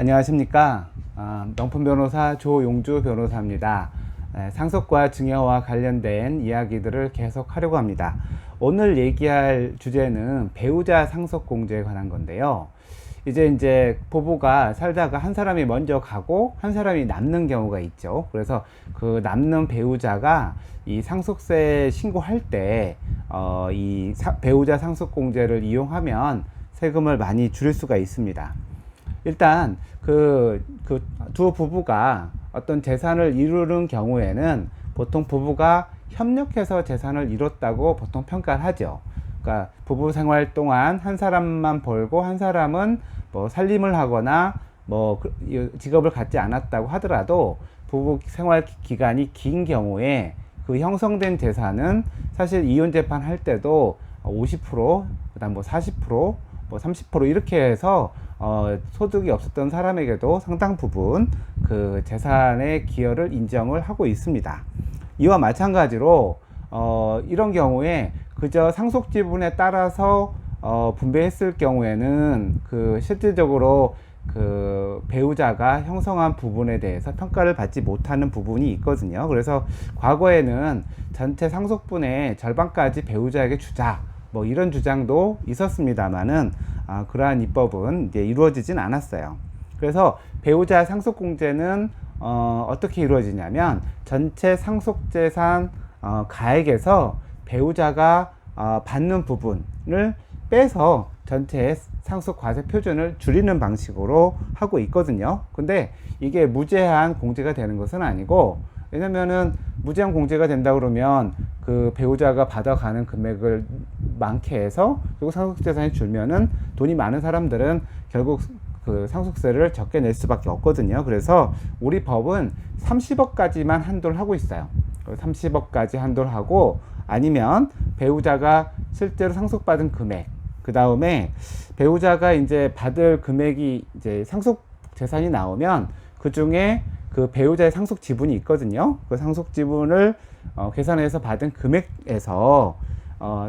안녕하십니까. 명품 변호사 조용주 변호사입니다. 상속과 증여와 관련된 이야기들을 계속 하려고 합니다. 오늘 얘기할 주제는 배우자 상속공제에 관한 건데요. 이제 부부가 살다가 한 사람이 먼저 가고 한 사람이 남는 경우가 있죠. 그래서 그 남는 배우자가 이 상속세 신고할 때 배우자 상속공제를 이용하면 세금을 많이 줄일 수가 있습니다. 일단 두 부부가 어떤 재산을 이루는 경우에는 보통 부부가 협력해서 재산을 이뤘다고 보통 평가를 하죠. 그러니까 부부 생활 동안 한 사람만 벌고 한 사람은 뭐 살림을 하거나 뭐 직업을 갖지 않았다고 하더라도 부부 생활 기간이 긴 경우에 그 형성된 재산은 사실 이혼 재판 할 때도 50%, 그다음 뭐 40%, 뭐 30% 이렇게 해서 소득이 없었던 사람에게도 상당 부분 그 재산의 기여를 인정을 하고 있습니다. 이와 마찬가지로 이런 경우에 그저 상속 지분에 따라서 분배했을 경우에는 그 실질적으로 그 배우자가 형성한 부분에 대해서 평가를 받지 못하는 부분이 있거든요. 그래서 과거에는 전체 상속분의 절반까지 배우자에게 주자, 뭐 이런 주장도 있었습니다만은 그러한 입법은 이제 이루어지진 않았어요. 그래서 배우자 상속공제는 어떻게 이루어지냐면 전체 상속재산 가액에서 배우자가 받는 부분을 빼서 전체 상속과세 표준을 줄이는 방식으로 하고 있거든요. 근데 이게 무제한 공제가 되는 것은 아니고, 왜냐면은 무제한 공제가 된다 그러면 그 배우자가 받아가는 금액을 많게 해서 그리고 상속재산이 줄면은 돈이 많은 사람들은 결국 그 상속세를 적게 낼 수밖에 없거든요. 그래서 우리 법은 30억까지만 한도를 하고 있어요. 30억까지 한도를 하고, 아니면 배우자가 실제로 상속받은 금액, 그 다음에 배우자가 이제 받을 금액이 이제 상속 재산이 나오면 그 중에 그 배우자의 상속 지분이 있거든요. 그 상속 지분을 계산해서 받은 금액에서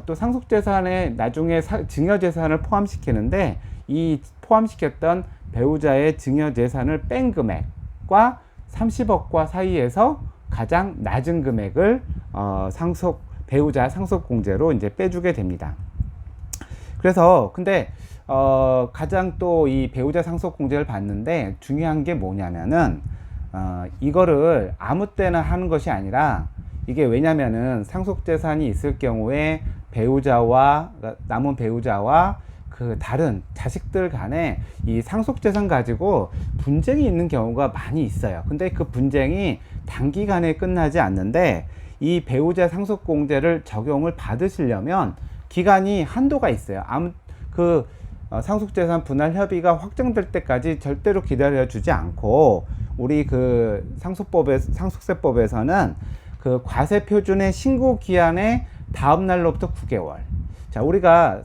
또 상속 재산에 나중에 증여 재산을 포함시키는데, 이 포함시켰던 배우자의 증여 재산을 뺀 금액과 30억과 사이에서 가장 낮은 금액을 배우자 상속공제로 이제 빼주게 됩니다. 그래서 근데 가장 또 이 배우자 상속공제를 받는데 중요한 게 뭐냐면은 이거를 아무 때나 하는 것이 아니라, 이게 왜냐면은 상속재산이 있을 경우에 남은 배우자와 그 다른 자식들 간에 이 상속재산 가지고 분쟁이 있는 경우가 많이 있어요. 근데 그 분쟁이 단기간에 끝나지 않는데, 이 배우자 상속공제를 적용을 받으시려면 기간이 한도가 있어요. 상속재산 분할 협의가 확정될 때까지 절대로 기다려주지 않고, 우리 그 상속세법에서는 그 과세 표준의 신고 기한의 다음 날로부터 9개월. 자, 우리가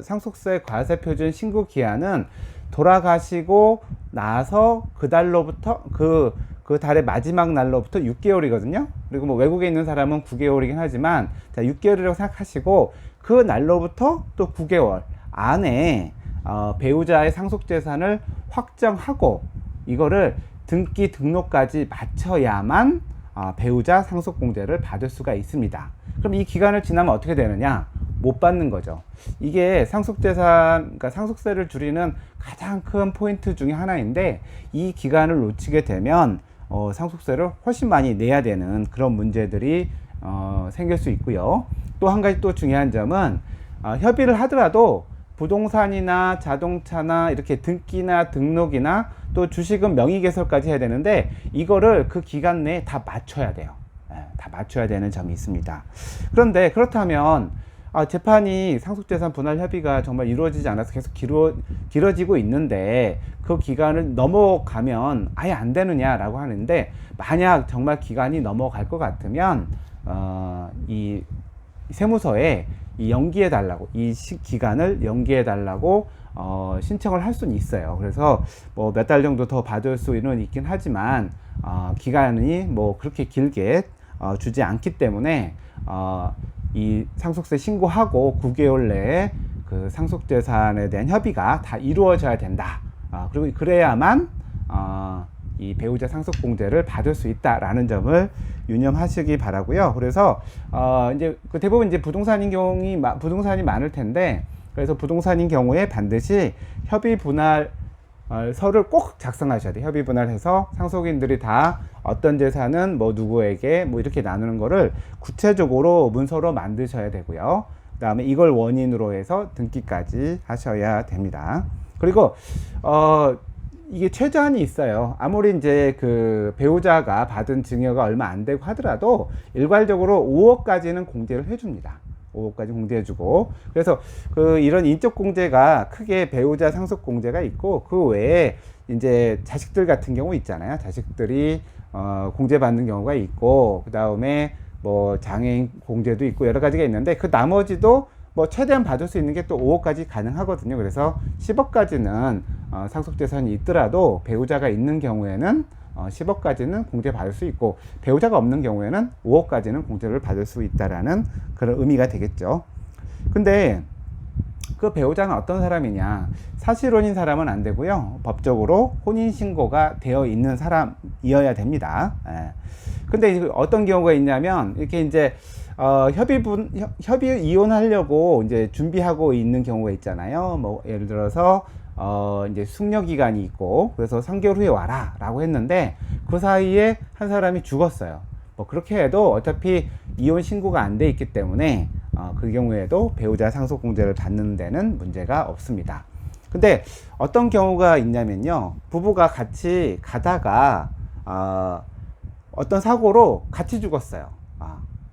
상속세 과세 표준 신고 기한은 돌아가시고 나서 그 달로부터 그 달의 마지막 날로부터 6개월이거든요. 그리고 뭐 외국에 있는 사람은 9개월이긴 하지만, 자, 6개월이라고 생각하시고 그 날로부터 또 9개월 안에 배우자의 상속재산을 확정하고 이거를 등록까지 마쳐야만 배우자 상속공제를 받을 수가 있습니다. 그럼 이 기간을 지나면 어떻게 되느냐? 못 받는 거죠. 이게 그러니까 상속세를 줄이는 가장 큰 포인트 중에 하나인데, 이 기간을 놓치게 되면 상속세를 훨씬 많이 내야 되는 그런 문제들이 생길 수 있고요. 또 한 가지 또 중요한 점은 협의를 하더라도 부동산이나 자동차나 이렇게 등기나 등록이나 또 주식은 명의개설까지 해야 되는데, 이거를 그 기간 내에 다 맞춰야 돼요. 다 맞춰야 되는 점이 있습니다. 그런데 그렇다면 재판이 상속재산 분할 협의가 정말 이루어지지 않아서 계속 길어지고 있는데 그 기간을 넘어가면 아예 안 되느냐라고 하는데, 만약 정말 기간이 넘어갈 것 같으면 이 세무서에 연기해 달라고, 이 기간을 연기해 달라고 신청을 할 수는 있어요. 그래서 뭐 몇 달 정도 더 받을 수는 있긴 하지만 기간이 뭐 그렇게 길게 주지 않기 때문에 이 상속세 신고하고 9개월 내에 그 상속재산에 대한 협의가 다 이루어져야 된다 그리고 그래야만 이 배우자 상속공제를 받을 수 있다라는 점을 유념하시기 바라고요. 그래서 이제 대부분 이제 부동산이 많을 텐데, 그래서 부동산인 경우에 반드시 협의 분할 서를 꼭 작성하셔야 돼요. 협의 분할해서 상속인들이 다 어떤 재산은 뭐 누구에게 뭐 이렇게 나누는 거를 구체적으로 문서로 만드셔야 되고요. 그 다음에 이걸 원인으로 해서 등기까지 하셔야 됩니다. 그리고 이게 최저한이 있어요. 아무리 이제 그 배우자가 받은 증여가 얼마 안 되고 하더라도 일괄적으로 5억까지는 공제를 해줍니다. 5억까지 공제해주고, 그래서 이런 인적 공제가 크게 배우자 상속 공제가 있고, 그 외에 이제 자식들 같은 경우 있잖아요. 자식들이 공제받는 경우가 있고, 그 다음에 뭐 장애인 공제도 있고 여러 가지가 있는데, 그 나머지도 뭐 최대한 받을 수 있는 게 또 5억까지 가능하거든요. 그래서 10억까지는 상속재산이 있더라도 배우자가 있는 경우에는 10억까지는 공제 받을 수 있고, 배우자가 없는 경우에는 5억까지는 공제를 받을 수 있다라는 그런 의미가 되겠죠. 근데 그 배우자는 어떤 사람이냐? 사실혼인 사람은 안 되고요. 법적으로 혼인신고가 되어 있는 사람이어야 됩니다. 근데 어떤 경우가 있냐면, 이렇게 이제 협의 이혼하려고 이제 준비하고 있는 경우가 있잖아요. 뭐 예를 들어서 이제 숙려 기간이 있고, 그래서 3개월 후에 와라 라고 했는데 그 사이에 한 사람이 죽었어요. 뭐 그렇게 해도 어차피 이혼 신고가 안 돼 있기 때문에 그 경우에도 배우자 상속 공제를 받는 데는 문제가 없습니다. 근데 어떤 경우가 있냐면요, 부부가 같이 가다가 어떤 사고로 같이 죽었어요.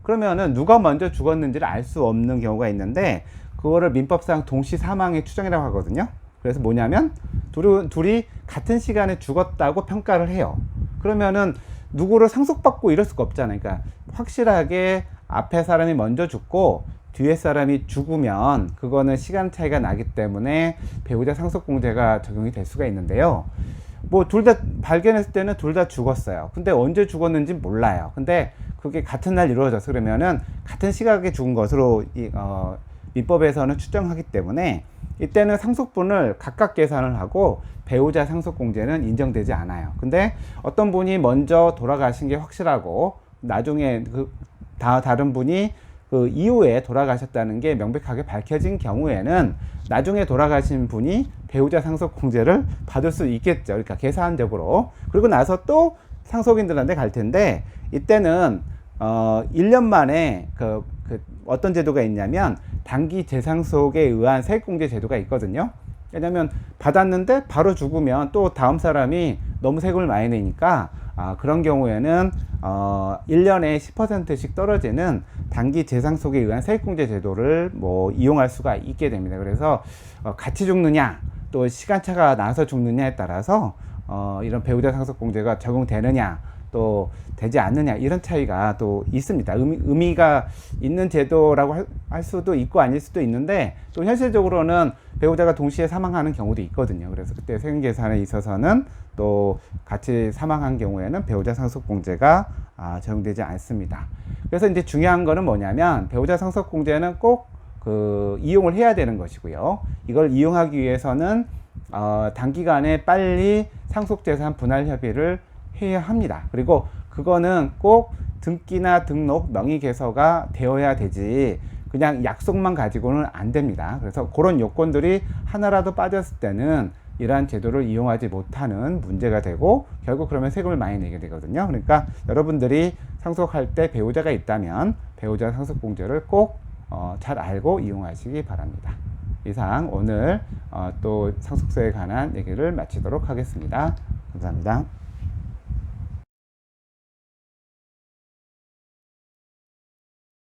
그러면은 누가 먼저 죽었는지를 알 수 없는 경우가 있는데, 그거를 민법상 동시 사망의 추정이라고 하거든요. 그래서 뭐냐면 둘이 같은 시간에 죽었다고 평가를 해요. 그러면은 누구를 상속받고 이럴 수가 없잖아요. 그러니까 확실하게 앞에 사람이 먼저 죽고 뒤에 사람이 죽으면 그거는 시간 차이가 나기 때문에 배우자 상속공제가 적용이 될 수가 있는데요. 뭐 둘 다 발견했을 때는 둘 다 죽었어요. 근데 언제 죽었는지 몰라요. 근데 그게 같은 날 이루어져서 그러면은 같은 시각에 죽은 것으로 민법에서는 추정하기 때문에 이때는 상속분을 각각 계산을 하고 배우자 상속공제는 인정되지 않아요. 근데 어떤 분이 먼저 돌아가신 게 확실하고 나중에 다른 분이 그 이후에 돌아가셨다는 게 명백하게 밝혀진 경우에는 나중에 돌아가신 분이 배우자 상속공제를 받을 수 있겠죠. 그러니까 계산적으로. 그리고 나서 또 상속인들한테 갈 텐데, 이때는 1년 만에 어떤 제도가 있냐면 단기 재상속에 의한 세액공제 제도가 있거든요. 왜냐면 받았는데 바로 죽으면 또 다음 사람이 너무 세금을 많이 내니까 그런 경우에는 1년에 10%씩 떨어지는 단기 재상속에 의한 세액공제 제도를 뭐 이용할 수가 있게 됩니다. 그래서 같이 죽느냐 또 시간차가 나서 죽느냐에 따라서 이런 배우자 상속공제가 적용되느냐 또 되지 않느냐, 이런 차이가 또 있습니다. 의미가 있는 제도라고 할 수도 있고 아닐 수도 있는데, 또 현실적으로는 배우자가 동시에 사망하는 경우도 있거든요. 그래서 그때 세금 계산에 있어서는 또 같이 사망한 경우에는 배우자 상속공제가 적용되지 않습니다. 그래서 이제 중요한 거는 뭐냐면, 배우자 상속공제는 꼭 이용을 해야 되는 것이고요. 이걸 이용하기 위해서는 단기간에 빨리 상속재산 분할 협의를 해야 합니다. 그리고 그거는 꼭 등기나 등록, 명의개서가 되어야 되지 그냥 약속만 가지고는 안 됩니다. 그래서 그런 요건들이 하나라도 빠졌을 때는 이러한 제도를 이용하지 못하는 문제가 되고, 결국 그러면 세금을 많이 내게 되거든요. 그러니까 여러분들이 상속할 때 배우자가 있다면 배우자 상속공제를 꼭 잘 알고 이용하시기 바랍니다. 이상 오늘 또 상속세에 관한 얘기를 마치도록 하겠습니다. 감사합니다.